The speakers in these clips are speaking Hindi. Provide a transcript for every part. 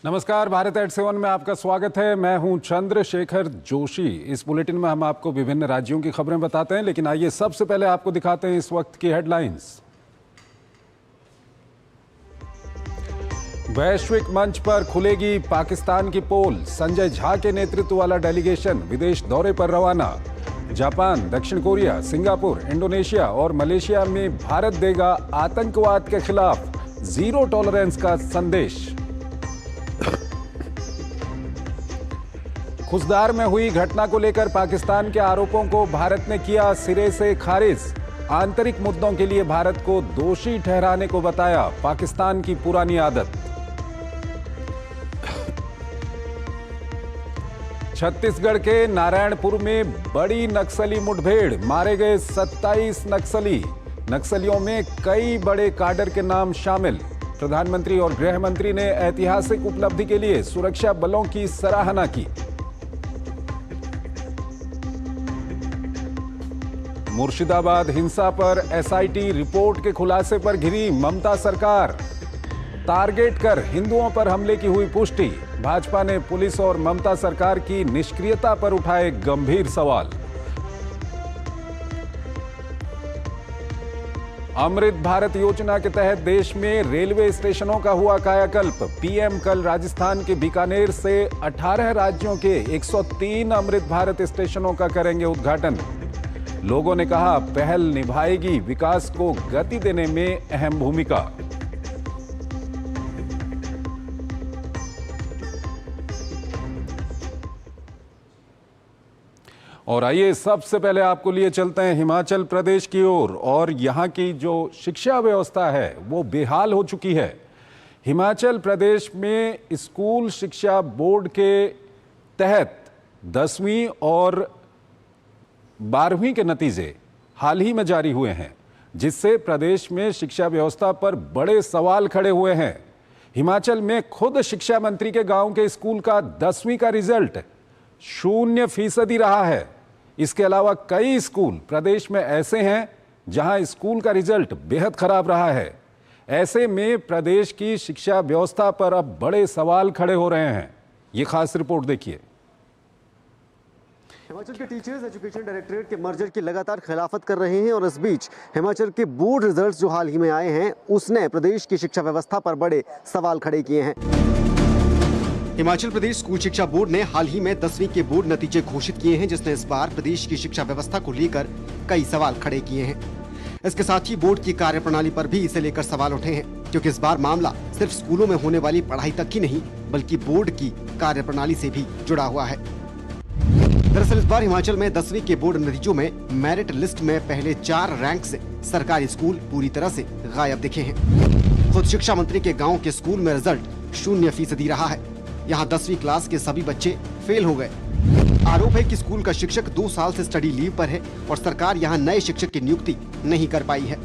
नमस्कार, भारत एट 7 में आपका स्वागत है। मैं हूं चंद्रशेखर जोशी। इस बुलेटिन में हम आपको विभिन्न राज्यों की खबरें बताते हैं, लेकिन आइए सबसे पहले आपको दिखाते हैं इस वक्त की हेडलाइंस। वैश्विक मंच पर खुलेगी पाकिस्तान की पोल। संजय झा के नेतृत्व वाला डेलीगेशन विदेश दौरे पर रवाना। जापान, दक्षिण कोरिया, सिंगापुर, इंडोनेशिया और मलेशिया में भारत देगा आतंकवाद के खिलाफ जीरो टॉलरेंस का संदेश। खुसदार में हुई घटना को लेकर पाकिस्तान के आरोपों को भारत ने किया सिरे से खारिज। आंतरिक मुद्दों के लिए भारत को दोषी ठहराने को बताया पाकिस्तान की पुरानी आदत। छत्तीसगढ़ के नारायणपुर में बड़ी नक्सली मुठभेड़, मारे गए 27 नक्सली। नक्सलियों में कई बड़े काडर के नाम शामिल। प्रधानमंत्री और गृह मंत्री ने ऐतिहासिक उपलब्धि के लिए सुरक्षा बलों की सराहना की। मुर्शिदाबाद हिंसा पर एसआईटी रिपोर्ट के खुलासे पर घिरी ममता सरकार। टारगेट कर हिंदुओं पर हमले की हुई पुष्टि। भाजपा ने पुलिस और ममता सरकार की निष्क्रियता पर उठाए गंभीर सवाल। अमृत भारत योजना के तहत देश में रेलवे स्टेशनों का हुआ कायाकल्प। पीएम कल राजस्थान के बीकानेर से 18 राज्यों के 103 अमृत भारत स्टेशनों का करेंगे उद्घाटन। लोगों ने कहा, पहल निभाएगी विकास को गति देने में अहम भूमिका। और आइए सबसे पहले आपको लिए चलते हैं हिमाचल प्रदेश की ओर। और यहां की जो शिक्षा व्यवस्था है वो बेहाल हो चुकी है। हिमाचल प्रदेश में स्कूल शिक्षा बोर्ड के तहत 10वीं और 12वीं के नतीजे हाल ही में जारी हुए हैं, जिससे प्रदेश में शिक्षा व्यवस्था पर बड़े सवाल खड़े हुए हैं। हिमाचल में खुद शिक्षा मंत्री के गांव के स्कूल का 10वीं का रिजल्ट 0% रहा है। इसके अलावा कई स्कूल प्रदेश में ऐसे हैं जहां स्कूल का रिजल्ट बेहद खराब रहा है। ऐसे में प्रदेश की शिक्षा व्यवस्था पर अब बड़े सवाल खड़े हो रहे हैं। ये खास रिपोर्ट देखिए। हिमाचल के टीचर्स एजुकेशन डायरेक्टरेट के मर्जर की लगातार खिलाफत कर रहे हैं और इस बीच हिमाचल के बोर्ड रिजल्ट्स जो हाल ही में आए हैं उसने प्रदेश की शिक्षा व्यवस्था पर बड़े सवाल खड़े किए हैं। हिमाचल प्रदेश स्कूल शिक्षा बोर्ड ने हाल ही में 10वीं के बोर्ड नतीजे घोषित किए हैं, जिसने इस बार प्रदेश की शिक्षा व्यवस्था को लेकर कई सवाल खड़े किए हैं। इसके साथ ही बोर्ड की कार्यप्रणाली पर भी इसे लेकर सवाल उठे हैं, क्योंकि इस बार मामला सिर्फ स्कूलों में होने वाली पढ़ाई तक ही नहीं बल्कि बोर्ड की कार्यप्रणाली से भी जुड़ा हुआ है। दरअसल इस बार हिमाचल में 10वीं के बोर्ड नतीजों में मेरिट लिस्ट में पहले 4 रैंक से सरकारी स्कूल पूरी तरह से गायब दिखे हैं। खुद शिक्षा मंत्री के गांव के स्कूल में रिजल्ट 0% रहा है। यहां 10वीं क्लास के सभी बच्चे फेल हो गए। आरोप है कि स्कूल का शिक्षक 2 साल से स्टडी लीव पर है और सरकार यहां नए शिक्षक की नियुक्ति नहीं कर पाई है।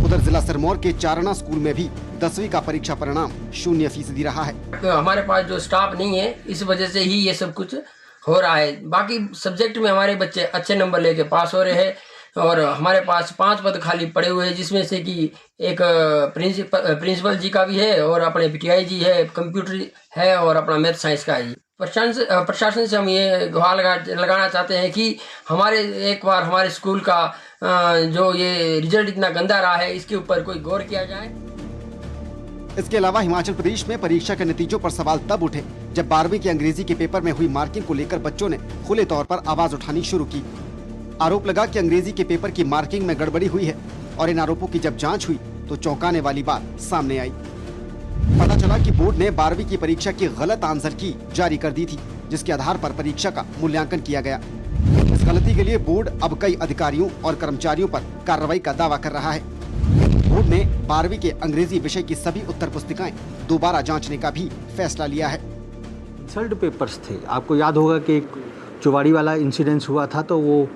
उधर जिला सिरमौर के चारणा स्कूल में भी 10वीं का परीक्षा परिणाम 0% रहा है। तो हमारे पास जो स्टाफ नहीं है, इस वजह से ही ये सब कुछ हो रहा है। बाकी सब्जेक्ट में हमारे बच्चे अच्छे नंबर लेके पास हो रहे हैं और हमारे पास 5 पद खाली पड़े हुए हैं, जिसमें से कि एक प्रिंसिपल जी का भी है और अपने पीटीआई जी है, कंप्यूटर है और अपना मैथ साइंस का है। प्रशासन से हम ये गुहार लगाना चाहते हैं कि एक बार हमारे स्कूल का जो ये रिजल्ट इतना गंदा रहा है, इसके ऊपर कोई गौर किया जाए। इसके अलावा हिमाचल प्रदेश में परीक्षा के नतीजों पर सवाल तब उठे जब 12वीं के अंग्रेजी के पेपर में हुई मार्किंग को लेकर बच्चों ने खुले तौर पर आवाज उठानी शुरू की। आरोप लगा कि अंग्रेजी के पेपर की मार्किंग में गड़बड़ी हुई है और इन आरोपों की जब जांच हुई तो चौंकाने वाली बात सामने आई। पता चला कि बोर्ड ने 12वीं की परीक्षा की गलत आंसर की जारी कर दी थी, जिसके आधार पर परीक्षा का मूल्यांकन किया गया। इस गलती के लिए बोर्ड अब कई अधिकारियों और कर्मचारियों पर कार्रवाई का दावा कर रहा है। बोर्ड ने 12वीं के अंग्रेजी विषय की सभी उत्तर पुस्तिकाएं दोबारा जांचने का भी फैसला लिया है। कैंसल्ड पेपर्स थे। आपको याद होगा कि एक चुवाड़ी वाला इंसिडेंस हुआ था, तो वो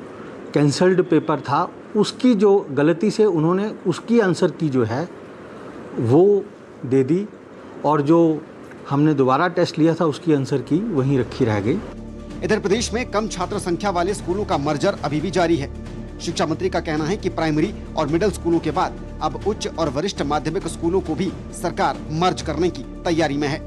कैंसल्ड पेपर था। उसकी जो गलती से उन्होंने उसकी आंसर की जो है वो दे दी और जो हमने दोबारा टेस्ट लिया था उसकी आंसर की वहीं रखी रह गई। इधर प्रदेश में कम छात्र संख्या वाले स्कूलों का मर्जर अभी भी जारी है। शिक्षा मंत्री का कहना है कि प्राइमरी और मिडिल स्कूलों के बाद अब उच्च और वरिष्ठ माध्यमिक स्कूलों को भी सरकार मर्ज करने की तैयारी में है।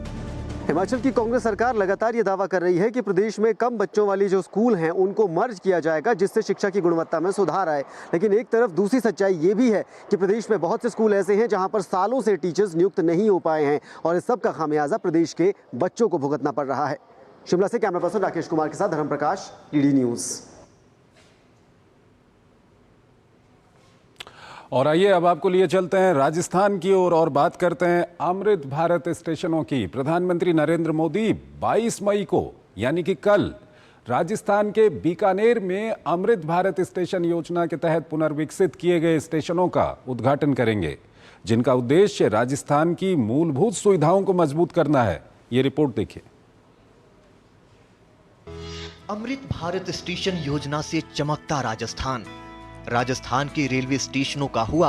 हिमाचल की कांग्रेस सरकार लगातार ये दावा कर रही है कि प्रदेश में कम बच्चों वाली जो स्कूल हैं उनको मर्ज किया जाएगा, जिससे शिक्षा की गुणवत्ता में सुधार आए। लेकिन एक तरफ दूसरी सच्चाई ये भी है कि प्रदेश में बहुत से स्कूल ऐसे हैं जहां पर सालों से टीचर्स नियुक्त नहीं हो पाए हैं और इस सब का खामियाजा प्रदेश के बच्चों को भुगतना पड़ रहा है। शिमला से कैमरा पर्सन राकेश कुमार के साथ धर्म प्रकाश, ईडी न्यूज। और आइए अब आपको लिए चलते हैं राजस्थान की ओर और बात करते हैं अमृत भारत स्टेशनों की। प्रधानमंत्री नरेंद्र मोदी 22 मई को यानी कि कल राजस्थान के बीकानेर में अमृत भारत स्टेशन योजना के तहत पुनर्विकसित किए गए स्टेशनों का उद्घाटन करेंगे, जिनका उद्देश्य राजस्थान की मूलभूत सुविधाओं को मजबूत करना है। ये रिपोर्ट देखिए। अमृत भारत स्टेशन योजना से चमकता राजस्थान। राजस्थान के रेलवे स्टेशनों का हुआ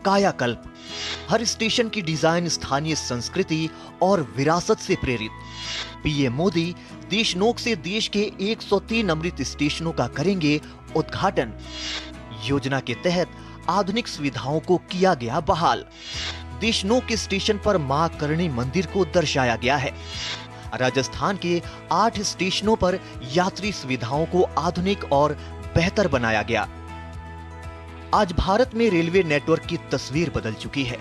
कायाकल्प। हर स्टेशन की डिजाइन स्थानीय संस्कृति और विरासत से प्रेरित। पीएम मोदी देशनोक से देश के 103 अमृत स्टेशनों का करेंगे उद्घाटन। योजना के तहत आधुनिक सुविधाओं को किया गया बहाल। देशनोक के स्टेशन पर मां करणी मंदिर को दर्शाया गया है। राजस्थान के 8 स्टेशनों पर यात्री सुविधाओं को आधुनिक और बेहतर बनाया गया। आज भारत में रेलवे नेटवर्क की तस्वीर बदल चुकी है।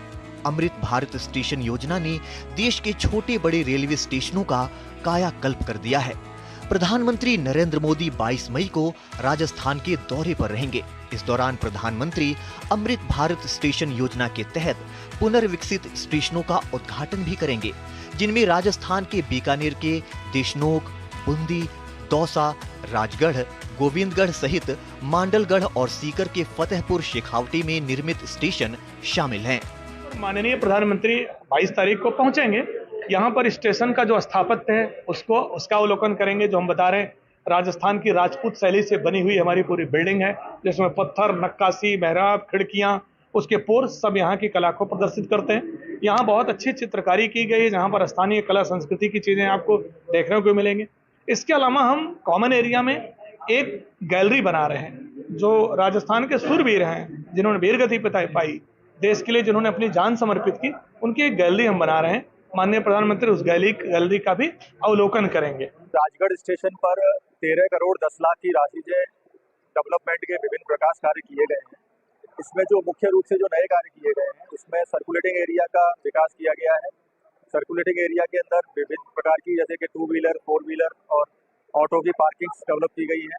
अमृत भारत स्टेशन योजना ने देश के छोटे बड़े रेलवे स्टेशनों का कायाकल्प कर दिया है। प्रधानमंत्री नरेंद्र मोदी 22 मई को राजस्थान के दौरे पर रहेंगे। इस दौरान प्रधानमंत्री अमृत भारत स्टेशन योजना के तहत पुनर्विकसित स्टेशनों का उद्घाटन भी करेंगे, जिनमें राजस्थान के बीकानेर के देशनोक, बूंदी, दौसा, राजगढ़, गोविंदगढ़ सहित मांडलगढ़ और सीकर के फतेहपुर शेखावटी में निर्मित स्टेशन शामिल हैं। माननीय प्रधानमंत्री 22 तारीख को पहुंचेंगे। यहाँ पर स्टेशन का जो स्थापत्य है उसका अवलोकन करेंगे। जो हम बता रहे हैं, राजस्थान की राजपूत शैली से बनी हुई हमारी पूरी बिल्डिंग है, जिसमें पत्थर, नक्काशी, मेहराब, खिड़कियां, उसके पोर्स सब यहाँ की कला को प्रदर्शित करते हैं। यहाँ बहुत अच्छी चित्रकारी की गई है, जहाँ पर स्थानीय कला संस्कृति की चीजें आपको देखने को मिलेंगी। इसके अलावा हम कॉमन एरिया में एक गैलरी बना रहे हैं। जो राजस्थान के सूरवीर हैं, जिन्होंने वीरगति पाई, देश के लिए जिन्होंने अपनी जान समर्पित की, उनकी एक गैलरी हम बना रहे हैं। माननीय प्रधानमंत्री उस गैलरी का भी अवलोकन करेंगे। राजगढ़ स्टेशन पर 13 करोड़ 10 लाख की राशि से डेवलपमेंट के विभिन्न प्रकाश कार्य किए गए हैं। इसमें जो मुख्य रूप से जो नए कार्य किए गए हैं, उसमें सर्कुलेटिंग एरिया का विकास किया गया है। सर्कुलेटिंग एरिया के अंदर विभिन्न प्रकार की, जैसे कि 2 व्हीलर, 4 व्हीलर और ऑटो की पार्किंग्स डेवलप की गई है।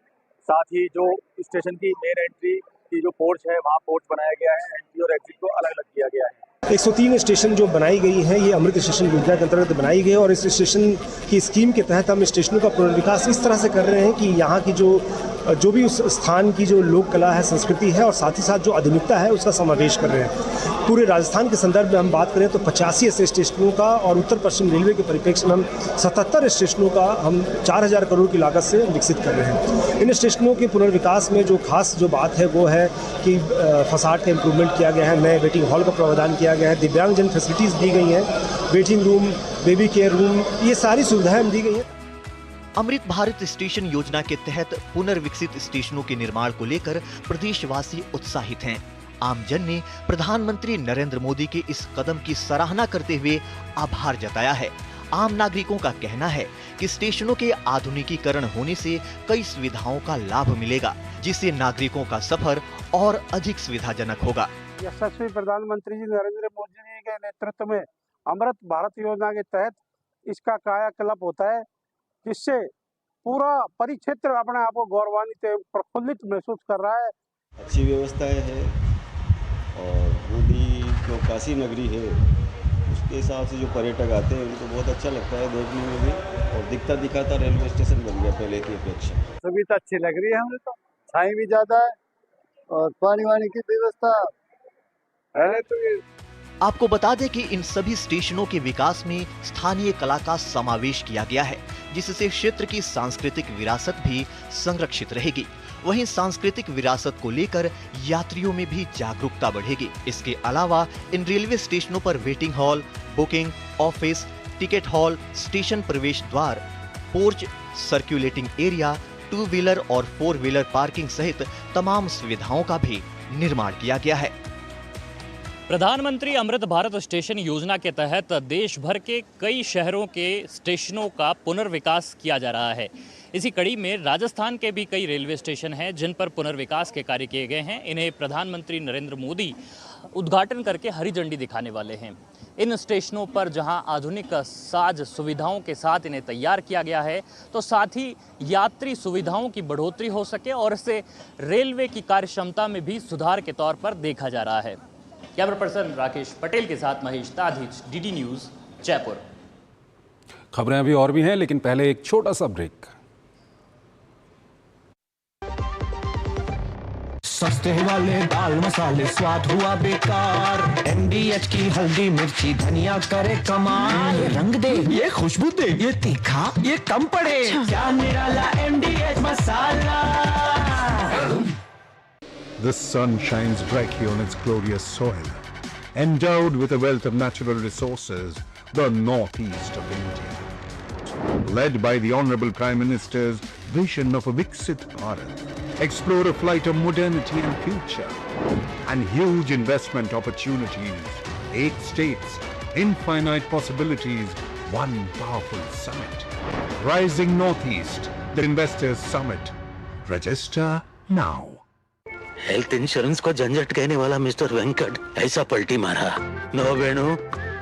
साथ ही जो स्टेशन की मेन एंट्री की जो पोर्च है, वहाँ पोर्च बनाया गया है। एंट्री और एग्जिट को अलग अलग किया गया है। 103 स्टेशन जो बनाई गई है, ये अमृत स्टेशन योजना के अंतर्गत बनाई गई है और इस स्टेशन की स्कीम के तहत हम स्टेशनों का पुनर्विकास इस तरह से कर रहे हैं कि यहाँ की जो भी उस स्थान की जो लोक कला है, संस्कृति है और साथ ही साथ जो आधुनिकता है, उसका समावेश कर रहे हैं। पूरे राजस्थान के संदर्भ में हम बात करें तो 85 ऐसे स्टेशनों का और उत्तर पश्चिम रेलवे के परिप्रेक्ष्य में हम 77 स्टेशनों का हम 4000 करोड़ की लागत से विकसित कर रहे हैं। इन स्टेशनों के पुनर्विकास में जो खास जो बात है वो है कि फसाड का इम्प्रूवमेंट किया गया है, नए वेटिंग हॉल का प्रावधान किया गया है, दिव्यांगजन फैसिलिटीज दी गई हैं, waiting room, baby care room, ये सारी सुविधाएं हम दी गई हैं। अमृत भारत स्टेशन योजना के तहत पुनर्विकसित स्टेशनों के निर्माण को लेकर प्रदेशवासी उत्साहित हैं। आमजन ने प्रधानमंत्री नरेंद्र मोदी के इस कदम की सराहना करते हुए आभार जताया है। आम नागरिकों का कहना है कि स्टेशनों के आधुनिकीकरण होने से कई सुविधाओं का लाभ मिलेगा, जिससे नागरिकों का सफर और अधिक सुविधाजनक होगा। यशस्वी प्रधानमंत्री जी नरेंद्र मोदी जी के नेतृत्व में अमृत भारत योजना के तहत इसका कायाकल्प होता है, जिससे पूरा परिक्षेत्र अपने आप को गौरवान्वित एवं प्रफुल्लित महसूस कर रहा है। अच्छी व्यवस्थाएं हैं और बूंदी जो काशी नगरी है, उसके हिसाब से जो पर्यटक आते हैं उनको बहुत अच्छा लगता है देखने में भी, और दिखता दिखाता रेलवे स्टेशन बन गया पहले की अपेक्षा। सुविधा अच्छी लग रही है हमें तो, छाई भी ज्यादा है और पानी वानी की व्यवस्था है। तो ये आपको बता दें कि इन सभी स्टेशनों के विकास में स्थानीय कला का समावेश किया गया है, जिससे क्षेत्र की सांस्कृतिक विरासत भी संरक्षित रहेगी। वहीं सांस्कृतिक विरासत को लेकर यात्रियों में भी जागरूकता बढ़ेगी। इसके अलावा इन रेलवे स्टेशनों पर waiting hall, booking office, ticket hall, station प्रवेश द्वार, पोर्च, सर्कुलेटिंग एरिया, 2 व्हीलर और 4 व्हीलर पार्किंग सहित तमाम सुविधाओं का भी निर्माण किया गया है। प्रधानमंत्री अमृत भारत स्टेशन योजना के तहत देश भर के कई शहरों के स्टेशनों का पुनर्विकास किया जा रहा है। इसी कड़ी में राजस्थान के भी कई रेलवे स्टेशन हैं जिन पर पुनर्विकास के कार्य किए गए हैं। इन्हें प्रधानमंत्री नरेंद्र मोदी उद्घाटन करके हरी झंडी दिखाने वाले हैं। इन स्टेशनों पर जहां आधुनिक साज सुविधाओं के साथ इन्हें तैयार किया गया है, तो साथ ही यात्री सुविधाओं की बढ़ोतरी हो सके और इससे रेलवे की कार्यक्षमता में भी सुधार के तौर पर देखा जा रहा है। कैमरा पर्सन राकेश पटेल के साथ महेश ताधिज, डीडी न्यूज़, जयपुर। खबरें अभी और भी हैं, लेकिन पहले एक छोटा सा ब्रेक। सस्ते वाले दाल मसाले स्वाद हुआ बेकार, MDH की हल्दी मिर्ची धनिया करे कमाल। ये रंग दे, ये खुशबू दे, ये तीखा, ये कम पड़े, क्या निराला MDH masala. The sun shines brightly on its glorious soil, endowed with a wealth of natural resources, the northeast of India. Led by the Honorable Prime Minister's vision of a Viksit Bharat, explore a flight of modernity and future, and huge investment opportunities, 8 states, infinite possibilities, one powerful summit. Rising Northeast, the Investors Summit. Register now. Health insurance को झंझट कहने वाला मिस्टर वेंकट ऐसा पलटी मारा। नो बेणु,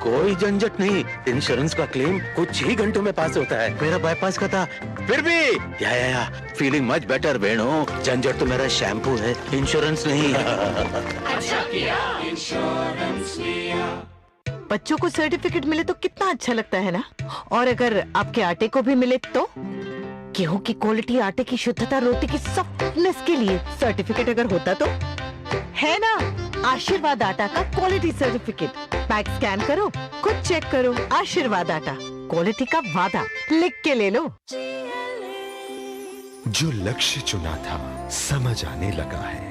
कोई झंझट नहीं, इंश्योरेंस का क्लेम कुछ ही घंटों में पास होता है। मेरा बाईपास का था, फिर भी या फीलिंग मच बेटर बेणु। झंझट तो मेरा शैम्पू है, इंश्योरेंस नहीं। अच्छा किया इंश्योरेंस लिया। बच्चों को सर्टिफिकेट मिले तो कितना अच्छा लगता है ना। और अगर आपके आटे को भी मिले तो गेहूं की क्वालिटी, आटे की शुद्धता, रोटी की सॉफ्टनेस के लिए सर्टिफिकेट अगर होता तो है ना। आशीर्वाद आटा का क्वालिटी सर्टिफिकेट, पैक स्कैन करो, खुद चेक करो। आशीर्वाद आटा, क्वालिटी का वादा, लिख के ले लो। जो लक्ष्य चुना था समझ आने लगा है।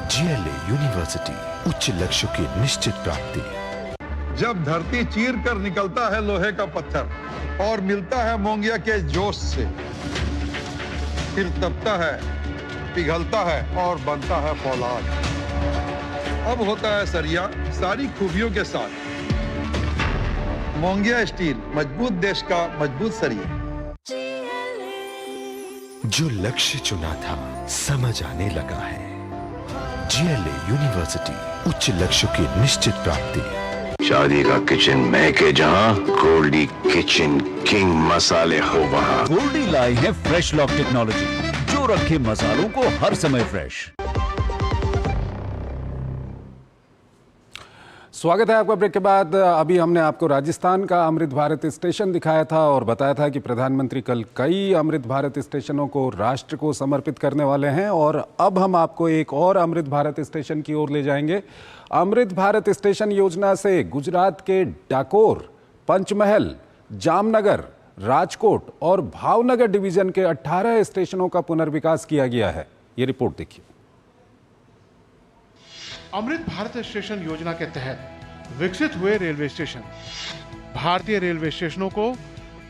GLA यूनिवर्सिटी, उच्च लक्ष्य की निश्चित प्राप्ति। जब धरती चीर कर निकलता है लोहे का पत्थर और मिलता है मोंगिया के जोश से, फिर तपता है, पिघलता है और बनता है फौलाद। अब होता है सरिया सारी खूबियों के साथ। मोंगिया स्टील, मजबूत देश का मजबूत सरिया। जो लक्ष्य चुना था समझ आने लगा है। GLA यूनिवर्सिटी, उच्च लक्ष्य की निश्चित प्राप्ति। शादी का किचन महके जहां, गोल्डी किचन किंग मसाले हो वहां। गोल्डी लाई है फ्रेश लॉक टेक्नोलॉजी, जो रखे मसालों को हर समय फ्रेश। स्वागत है आपका ब्रेक के बाद। अभी हमने आपको राजस्थान का अमृत भारत स्टेशन दिखाया था और बताया था कि प्रधानमंत्री कल कई अमृत भारत स्टेशनों को राष्ट्र को समर्पित करने वाले हैं। और अब हम आपको एक और अमृत भारत स्टेशन की ओर ले जाएंगे। अमृत भारत स्टेशन योजना से गुजरात के डाकोर, पंचमहल, जामनगर, राजकोट और भावनगर डिवीजन के 18 स्टेशनों का पुनर्विकास किया गया है। ये रिपोर्ट देखिए। अमृत भारत स्टेशन योजना के तहत विकसित हुए रेलवे स्टेशन। भारतीय रेलवे स्टेशनों को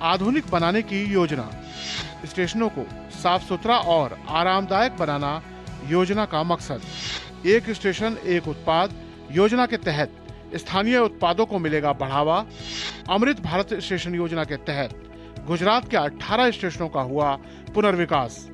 आधुनिक बनाने की योजना। स्टेशनों को साफ सुथरा और आरामदायक बनाना योजना का मकसद। एक स्टेशन एक उत्पाद योजना के तहत स्थानीय उत्पादों को मिलेगा बढ़ावा। अमृत भारत स्टेशन योजना के तहत गुजरात के 18 स्टेशनों का हुआ पुनर्विकास।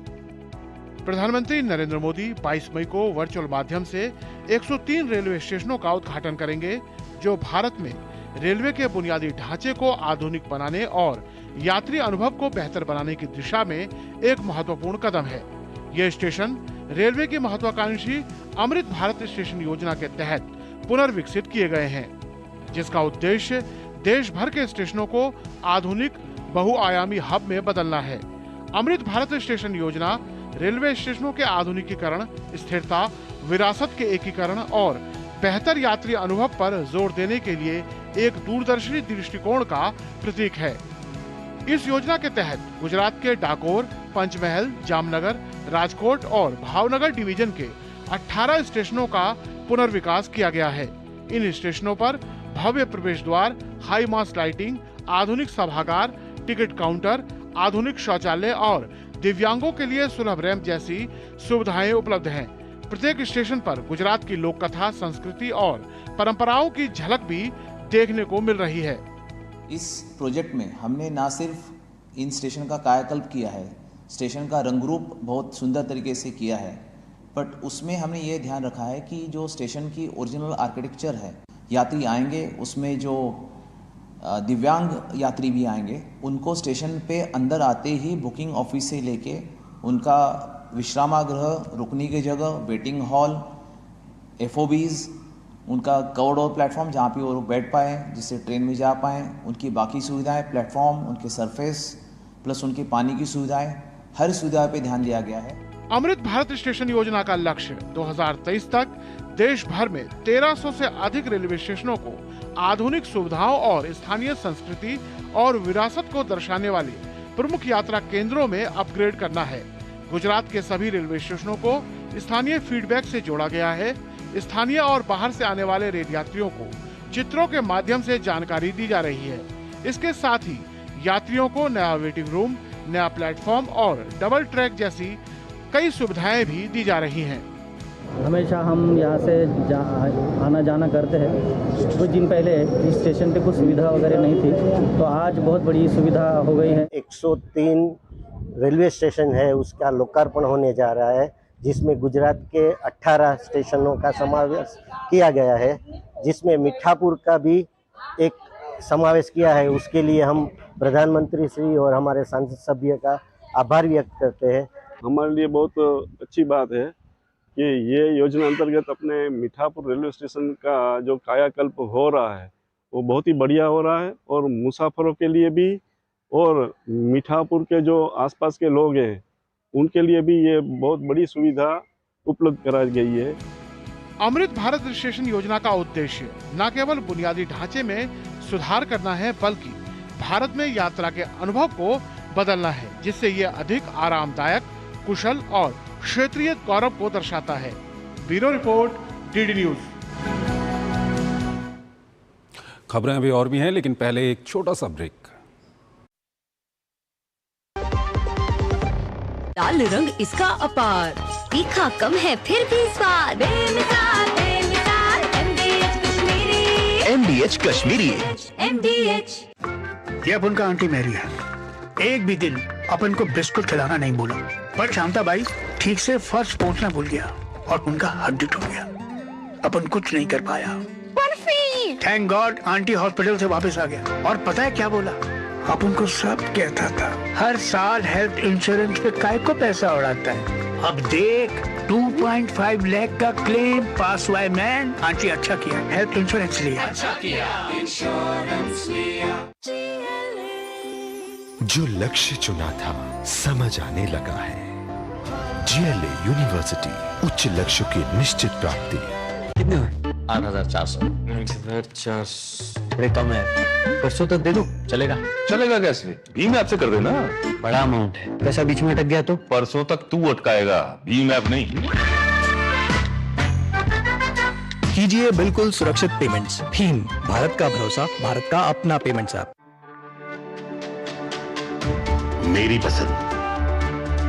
प्रधानमंत्री नरेंद्र मोदी 22 मई को वर्चुअल माध्यम से 103 रेलवे स्टेशनों का उद्घाटन करेंगे, जो भारत में रेलवे के बुनियादी ढांचे को आधुनिक बनाने और यात्री अनुभव को बेहतर बनाने की दिशा में एक महत्वपूर्ण कदम है। ये स्टेशन रेलवे की महत्वाकांक्षी अमृत भारत स्टेशन योजना के तहत पुनर्विकसित किए गए हैं, जिसका उद्देश्य देश भर के स्टेशनों को आधुनिक बहुआयामी हब में बदलना है। अमृत भारत स्टेशन योजना रेलवे स्टेशनों के आधुनिकीकरण, स्थिरता, विरासत के एकीकरण और बेहतर यात्री अनुभव पर जोर देने के लिए एक दूरदर्शी दृष्टिकोण का प्रतीक है। इस योजना के तहत गुजरात के डाकोर, पंचमहल, जामनगर, राजकोट और भावनगर डिवीजन के 18 स्टेशनों का पुनर्विकास किया गया है। इन स्टेशनों पर भव्य प्रवेश द्वार, हाई मास्ट लाइटिंग, आधुनिक सभागार, टिकट काउंटर, आधुनिक शौचालय और दिव्यांगों के लिए सुलभ रैंप जैसी सुविधाएं उपलब्ध हैं। प्रत्येक स्टेशन पर गुजरात की लोक कथा, संस्कृति और परंपराओं की झलक भी देखने को मिल रही है। इस प्रोजेक्ट में हमने ना सिर्फ इन स्टेशन का कायाकल्प किया है, स्टेशन का रंगरूप बहुत सुंदर तरीके से किया है, बट उसमें हमने ये ध्यान रखा है कि जो स्टेशन की ओरिजिनल आर्किटेक्चर है, यात्री आएंगे उसमें जो दिव्यांग यात्री भी आएंगे, उनको स्टेशन पे अंदर आते ही बुकिंग ऑफिस से लेके उनका विश्रामागृह, रुकने की जगह, वेटिंग हॉल, FOBs, उनका कवर्ड और प्लेटफॉर्म जहाँ पे वो लोग बैठ पाए, जिससे ट्रेन में जा पाएँ, उनकी बाकी सुविधाएं, प्लेटफॉर्म, उनके सरफेस प्लस उनकी पानी की सुविधाएं, हर सुविधा पे ध्यान दिया गया है। अमृत भारत स्टेशन योजना का लक्ष्य 2023 तक देश भर में 1300 से अधिक रेलवे स्टेशनों को आधुनिक सुविधाओं और स्थानीय संस्कृति और विरासत को दर्शाने वाले प्रमुख यात्रा केंद्रों में अपग्रेड करना है। गुजरात के सभी रेलवे स्टेशनों को स्थानीय फीडबैक से जोड़ा गया है। स्थानीय और बाहर से आने वाले रेल यात्रियों को चित्रों के माध्यम से जानकारी दी जा रही है। इसके साथ ही यात्रियों को नया वेटिंग रूम, नया प्लेटफॉर्म और डबल ट्रैक जैसी कई सुविधाएं भी दी जा रही हैं। हमेशा हम यहाँ से आना जाना करते हैं। कुछ दिन पहले इस स्टेशन पे कुछ सुविधा वगैरह नहीं थी, तो आज बहुत बड़ी सुविधा हो गई है। 103 रेलवे स्टेशन है, उसका लोकार्पण होने जा रहा है, जिसमें गुजरात के 18 स्टेशनों का समावेश किया गया है, जिसमें मीठापुर का भी एक समावेश किया है। उसके लिए हम प्रधानमंत्री श्री और हमारे सांसद सभ्य का आभार व्यक्त करते हैं। हमारे लिए बहुत अच्छी बात है कि ये योजना अंतर्गत अपने मीठापुर रेलवे स्टेशन का जो कायाकल्प हो रहा है वो बहुत ही बढ़िया हो रहा है, और मुसाफिरों के लिए भी और मीठापुर के जो आसपास के लोग हैं उनके लिए भी ये बहुत बड़ी सुविधा उपलब्ध कराई गई है। अमृत भारत स्टेशन योजना का उद्देश्य न केवल बुनियादी ढांचे में सुधार करना है, बल्कि भारत में यात्रा के अनुभव को बदलना है, जिससे ये अधिक आरामदायक, कुशल और क्षेत्रीय गौरव को दर्शाता है। Bureau report, DD news. खबरें अभी और भी हैं, लेकिन पहले एक छोटा सा ब्रेक। लाल रंग इसका अपार, तीखा कम है फिर भी स्वाद, बेमिसाल बेमिसाल MDH Kashmiri, MDH Kashmiri. MDH। ये अपन का आंटी मैरी है। एक भी दिन अपन को बिस्कुट खिलाना नहीं बोला, पर शांता बाई ठीक से फर्श पहुंचना भूल गया और उनका हड्डी टूट गया। अपन कुछ नहीं कर पाया। थैंक गॉड आंटी हॉस्पिटल से वापस आ गया, और पता है क्या बोला? अपन को सब कहता था हर साल हेल्थ इंश्योरेंस पे काय को पैसा उड़ाता है। अब देख 2.5 लाख का क्लेम पास हुआ है। मैन आंटी अच्छा किया हेल्थ इंश्योरेंस लिया। अच्छा किया इंश्योरेंस लिया। जो लक्ष्य चुना था समझ आने लगा है। GLA यूनिवर्सिटी, उच्च लक्ष्य की निश्चित प्राप्ति। कितने हुए? 8,400। थोड़े कम है, 500 तक दे दो, चलेगा? चलेगा कैसे? भीम ऐप से कर देना। बड़ा अमाउंट है, पैसा बीच में अटक गया तो? परसों तक तू अटकाएगा, भीम ऐप नहीं। कीजिए बिल्कुल सुरक्षित पेमेंट्स। भीम, भारत का भरोसा, भारत का अपना पेमेंट्स ऐप। मेरी पसंद,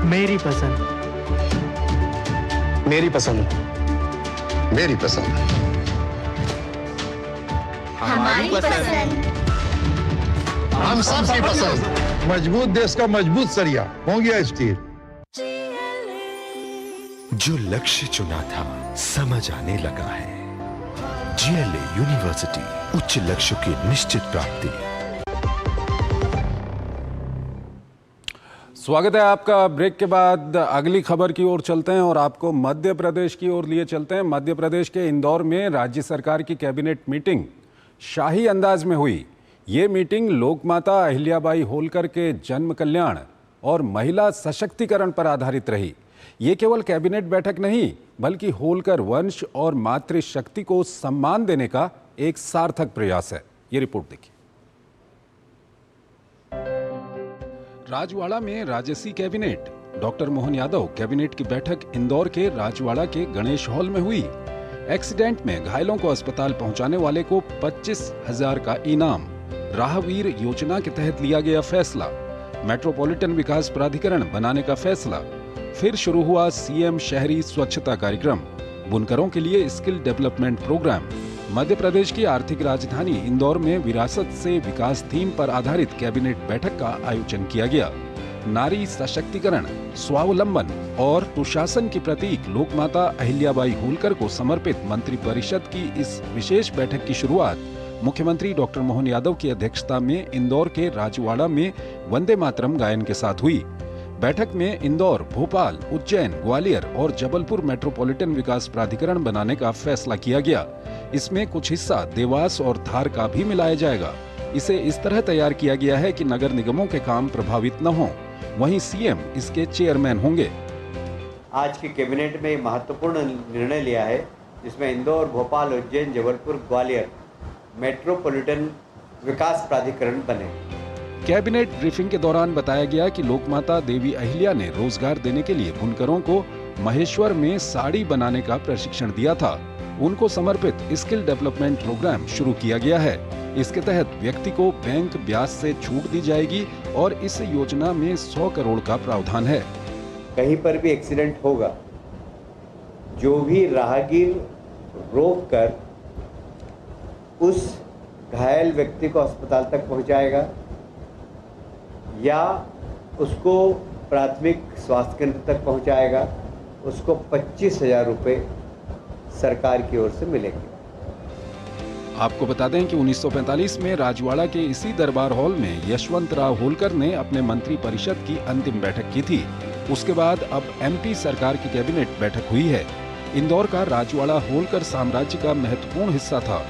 मेरी पसंद, मेरी पसंद, मेरी पसंद, हमारी पसंद, हम सबकी पसंद। मजबूत देश का मजबूत सरिया होंगे स्टील। जो लक्ष्य चुना था समझ आने लगा है। GLA यूनिवर्सिटी, उच्च लक्ष्य की निश्चित प्राप्ति। स्वागत है आपका। ब्रेक के बाद अगली खबर की ओर चलते हैं और आपको मध्य प्रदेश की ओर लिए चलते हैं। मध्य प्रदेश के इंदौर में राज्य सरकार की कैबिनेट मीटिंग शाही अंदाज में हुई। ये मीटिंग लोकमाता अहिल्याबाई होलकर के जन्म कल्याण और महिला सशक्तिकरण पर आधारित रही। ये केवल कैबिनेट बैठक नहीं, बल्कि होलकर वंश और मातृशक्ति को सम्मान देने का एक सार्थक प्रयास है। ये रिपोर्ट देखिए। राजवाड़ा में राजसी cabinet. Doctor Mohan Yadav cabinet की बैठक इंदौर के राजवाड़ा के गणेश हॉल में हुई। एक्सीडेंट में घायलों को अस्पताल पहुंचाने वाले को 25,000 का इनाम। राहवीर योजना के तहत लिया गया फैसला। मेट्रोपॉलिटन विकास प्राधिकरण बनाने का फैसला। फिर शुरू हुआ सीएम शहरी स्वच्छता कार्यक्रम, बुनकरों के लिए skill development programme. Madhya Pradesh की आर्थिक राजधानी इंदौर में विरासत से विकास थीम पर आधारित कैबिनेट बैठक का आयोजन किया गया। नारी सशक्तिकरण, स्वावलंबन और सुशासन की प्रतीक लोकमाता अहिल्याबाई होलकर को समर्पित मंत्रिपरिषद की इस विशेष बैठक की शुरुआत मुख्यमंत्री डॉक्टर मोहन यादव की अध्यक्षता में इंदौर के राजवाड़ा में वंदे मातरम गायन के साथ हुई। बैठक में इंदौर, भोपाल, उज्जैन, ग्वालियर और जबलपुर मेट्रोपॉलिटन विकास प्राधिकरण बनाने का फैसला किया गया। इसमें कुछ हिस्सा देवास और धार का भी मिलाया जाएगा। इसे इस तरह तैयार किया गया है कि नगर निगमों के काम प्रभावित न हों। वहीं सीएम इसके चेयरमैन होंगे। आज की कैबिनेट में महत्वपूर्ण निर्णय लिया है, जिसमें इंदौर, भोपाल, उज्जैन, जबलपुर, ग्वालियर मेट्रोपॉलिटन विकास प्राधिकरण बने। कैबिनेट ब्रीफिंग के दौरान बताया गया कि लोकमाता देवी अहिल्या ने रोजगार देने के लिए बुनकरों को महेश्वर में साड़ी बनाने का प्रशिक्षण दिया था। उनको समर्पित स्किल डेवलपमेंट प्रोग्राम शुरू किया गया है। इसके तहत व्यक्ति को बैंक ब्याज से छूट दी जाएगी और इस योजना में 100 करोड़ का प्रावधान है। कहीं पर भी एक्सीडेंट होगा, जो भी राहगीर रोक कर उस घायल व्यक्ति को अस्पताल तक पहुंचाएगा या उसको प्राथमिक स्वास्थ्य केंद्र तक पहुंचाएगा, उसको 25,000 रुपये सरकार की ओर से मिलेंगे। आपको बता दें कि 1945 में राजवाड़ा के इसी दरबार हॉल में यशवंतराव होलकर ने अपने मंत्री परिषद की अंतिम बैठक की थी। उसके बाद अब एमपी सरकार की कैबिनेट बैठक हुई है। इंदौर का राजवाड़ा होलकर साम्राज्य का महत्वपूर्ण हिस्सा था।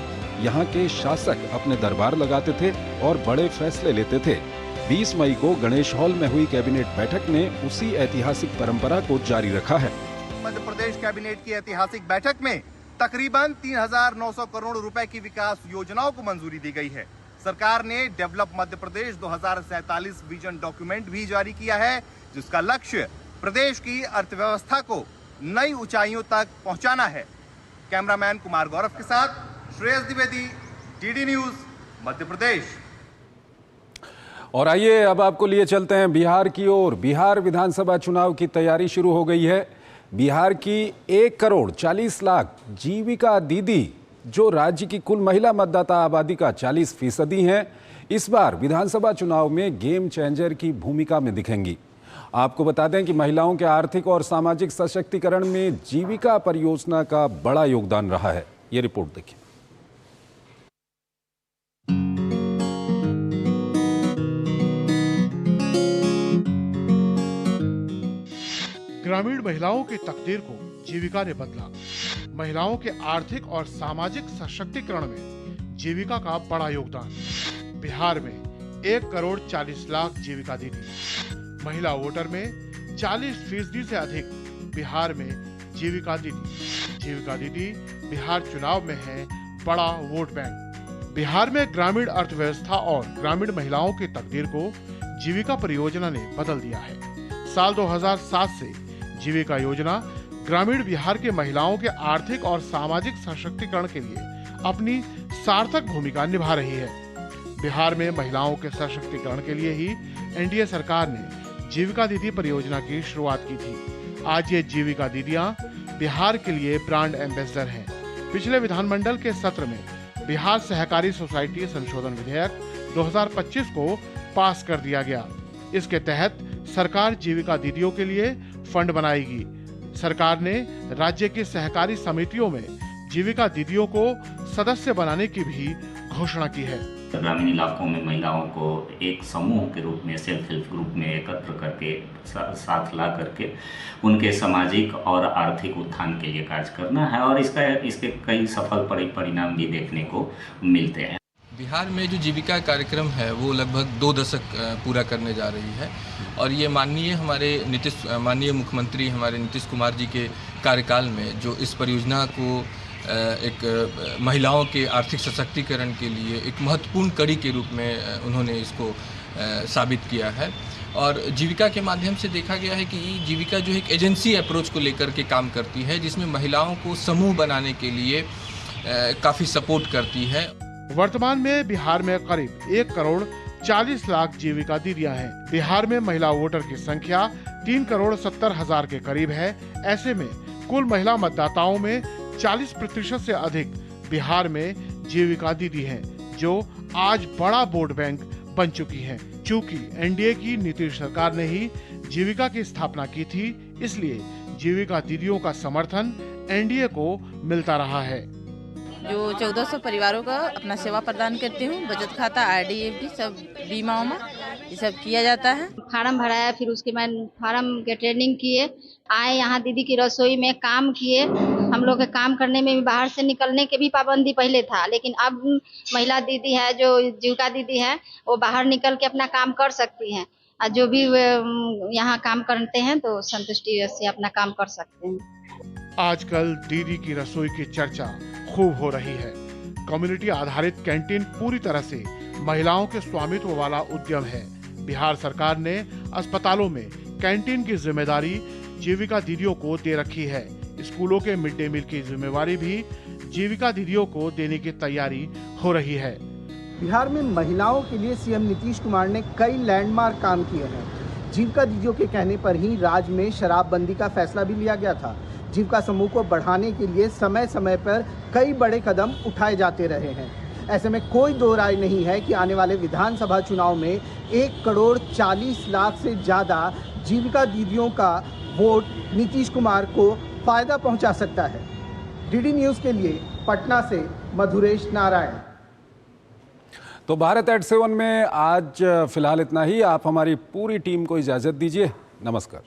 यहाँ के शासक अपने दरबार लगाते थे और बड़े फैसले लेते थे। 20 मई को गणेश हॉल में हुई कैबिनेट बैठक ने उसी ऐतिहासिक परंपरा को जारी रखा है। मध्य प्रदेश कैबिनेट की ऐतिहासिक बैठक में तकरीबन 3,900 करोड़ रुपए की विकास योजनाओं को मंजूरी दी गई है। सरकार ने develop Madhya Pradesh 2047 vision document भी जारी किया है, जिसका लक्ष्य प्रदेश की अर्थव्यवस्था को नई ऊंचाइयों तक पहुंचाना है। कैमरामैन कुमार गौरव के साथ श्रेयस द्विवेदी, डीडी न्यूज, मध्य प्रदेश। और आइए अब आपको लिए चलते हैं बिहार की ओर। बिहार विधानसभा चुनाव की तैयारी शुरू हो गई है। बिहार की 1 करोड़ 40 लाख जीविका दीदी, जो राज्य की कुल महिला मतदाता आबादी का 40% हैं, इस बार विधानसभा चुनाव में गेम चेंजर की भूमिका में दिखेंगी। आपको बता दें कि महिलाओं के आर्थिक और सामाजिक सशक्तिकरण में जीविका परियोजना का बड़ा योगदान रहा है। ये रिपोर्ट देखिए। ग्रामीण महिलाओं की तकदीर को जीविका ने बदला। महिलाओं के आर्थिक और सामाजिक सशक्तिकरण में जीविका का बड़ा योगदान। बिहार में 1 करोड़ 40 लाख जीविका दीदी। महिला वोटर में 40% से अधिक बिहार में जीविका दीदी। जीविका दीदी बिहार चुनाव में है बड़ा वोट बैंक। बिहार में ग्रामीण अर्थव्यवस्था और ग्रामीण महिलाओं की तकदीर को जीविका परियोजना ने बदल दिया है। साल 2007 से जीविका योजना ग्रामीण बिहार के महिलाओं के आर्थिक और सामाजिक सशक्तिकरण के लिए अपनी सार्थक भूमिका निभा रही है। बिहार में महिलाओं के सशक्तिकरण के लिए ही एनडीए सरकार ने जीविका दीदी परियोजना की शुरुआत की थी। आज ये जीविका दीदियां बिहार के लिए ब्रांड एम्बेसडर हैं। पिछले विधानमंडल के सत्र में बिहार सहकारी सोसाइटी संशोधन विधेयक 2025 को पास कर दिया गया। इसके तहत सरकार जीविका दीदियों के लिए फंड बनाएगी। सरकार ने राज्य की सहकारी समितियों में जीविका दीदियों को सदस्य बनाने की भी घोषणा की है। ग्रामीण इलाकों में महिलाओं को एक समूह के रूप में सेल्फ हेल्प ग्रुप में एकत्र करके साथ ला करके उनके सामाजिक और आर्थिक उत्थान के लिए कार्य करना है और इसके कई सफल परिणाम भी देखने को मिलते हैं। बिहार में जो जीविका कार्यक्रम है वो लगभग 2 दशक पूरा करने जा रही है और ये माननीय मुख्यमंत्री हमारे नीतीश कुमार जी के कार्यकाल में जो इस परियोजना को एक महिलाओं के आर्थिक सशक्तिकरण के लिए एक महत्वपूर्ण कड़ी के रूप में उन्होंने इसको साबित किया है। और जीविका के माध्यम से देखा गया है कि जीविका जो एक एजेंसी अप्रोच को लेकर के काम करती है, जिसमें महिलाओं को समूह बनाने के लिए काफ़ी सपोर्ट करती है। वर्तमान में बिहार में करीब 1 करोड़ 40 लाख जीविका दीदियां हैं। बिहार में महिला वोटर की संख्या 3,70,00,000 के करीब है। ऐसे में कुल महिला मतदाताओं में 40% से अधिक बिहार में जीविका दीदी हैं, जो आज बड़ा वोट बैंक बन चुकी हैं। चूंकि एनडीए की नीतीश सरकार ने ही जीविका की स्थापना की थी, इसलिए जीविका दीदियों का समर्थन एनडीए को मिलता रहा है। जो 1400 परिवारों का अपना सेवा प्रदान करती हूँ। बचत खाता, आरडी, सब बीमा ये सब किया जाता है। फार्म भराया, फिर उसके बाद फार्म के ट्रेनिंग किए, आए यहाँ दीदी की रसोई में काम किए। हम लोग के काम करने में भी बाहर से निकलने के भी पाबंदी पहले था, लेकिन अब महिला दीदी है, जो जीविका दीदी है, वो बाहर निकल के अपना काम कर सकती हैं। और जो भी यहाँ काम करते हैं तो संतुष्टि से अपना काम कर सकते हैं। आजकल दीदी की रसोई की चर्चा खूब हो रही है। कम्युनिटी आधारित कैंटीन पूरी तरह से महिलाओं के स्वामित्व वाला उद्यम है। बिहार सरकार ने अस्पतालों में कैंटीन की जिम्मेदारी जीविका दीदियों को दे रखी है। स्कूलों के मिड डे मील की जिम्मेवारी भी जीविका दीदियों को देने की तैयारी हो रही है। बिहार में महिलाओं के लिए सीएम नीतीश कुमार ने कई लैंडमार्क काम किए हैं। जीविका दीदियों के कहने पर ही राज्य में शराबबंदी का फैसला भी लिया गया था। जीविका समूह को बढ़ाने के लिए समय समय पर कई बड़े कदम उठाए जाते रहे हैं। ऐसे में कोई दो राय नहीं है कि आने वाले विधानसभा चुनाव में 1,40,00,000 से ज़्यादा जीविका दीदियों का वोट नीतीश कुमार को फायदा पहुंचा सकता है। डीडी न्यूज़ के लिए पटना से मधुरेश नारायण। तो भारत एट 7 में आज फिलहाल इतना ही। आप हमारी पूरी टीम को इजाज़त दीजिए। नमस्कार।